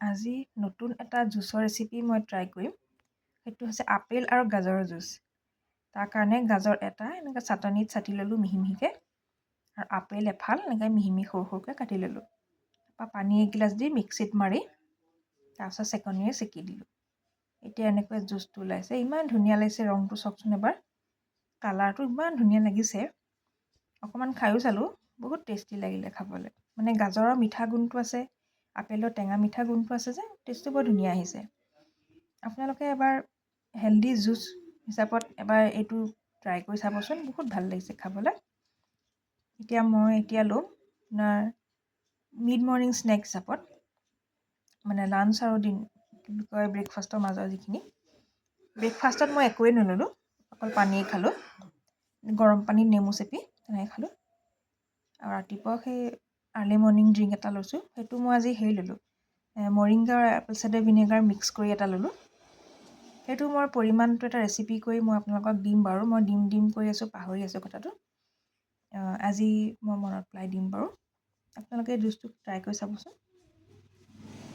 আজি নতুন এটা জুচৰ ৰেচিপি মই ট্ৰাই কৰিম। সেইটো হৈছে আপেল আৰু গাজৰৰ জুচ। তাৰ কাৰণে গাজৰ এটা এনেকৈ চাটনিত চাটি ল'লোঁ মিহি মিহিকৈ, আৰু আপেল এফাল এনেকৈ মিহি মিহি সৰু সৰুকৈ কাটি ল'লোঁ। তাৰপৰা পানী এগিলাচ দি মিক্সিত মাৰি তাৰপিছত চেকনিৰে চেকি দিলোঁ। এতিয়া এনেকৈ জুচটো ওলাইছে, ইমান ধুনীয়া লাগিছে। ৰংটো চাওকচোন এবাৰ, কালাৰটো ইমান ধুনীয়া লাগিছে। অকণমান খায়ো চালোঁ, বহুত টেষ্টি লাগিলে খাবলৈ। মানে গাজৰৰ মিঠা গুণটো আছে, আপেলৰ টেঙা মিঠা গুণটো আছে যে টেষ্টটো বৰ ধুনীয়া আহিছে। আপোনালোকে এবাৰ হেল্ডি জুচ হিচাপত এবাৰ এইটো ট্ৰাই কৰি চাবচোন, বহুত ভাল লাগিছে খাবলৈ। এতিয়া ল'ম আপোনাৰ মিড মৰ্ণিং স্নেক হিচাপত, মানে লাঞ্চ আৰু কি বুলি কয় ব্ৰেকফাষ্টৰ মাজৰ যিখিনি। ব্ৰেকফাষ্টত মই একোৱেই নল'লোঁ, অকল পানীয়ে খালোঁ। গৰম পানীত নেমু চেপি তেনেকৈ খালোঁ। আৰু ৰাতিপুৱা সেই আৰ্লি মৰ্ণিং ড্ৰিংক এটা লৈছোঁ। সেইটো মই আজি ল'লোঁ, মৰিংগা আৰু এপল চাইডাৰ ভিনেগাৰ মিক্স কৰি এটা ল'লোঁ। সেইটো মই পৰিমাণটো এটা ৰেচিপি কৰি মই আপোনালোকক দিম বাৰু। মই দিম কৰি আছোঁ, পাহৰি আছোঁ কথাটো। আজি মই মনত পেলাই দিম বাৰু। আপোনালোকে জুচটো ট্ৰাই কৰি চাবচোন।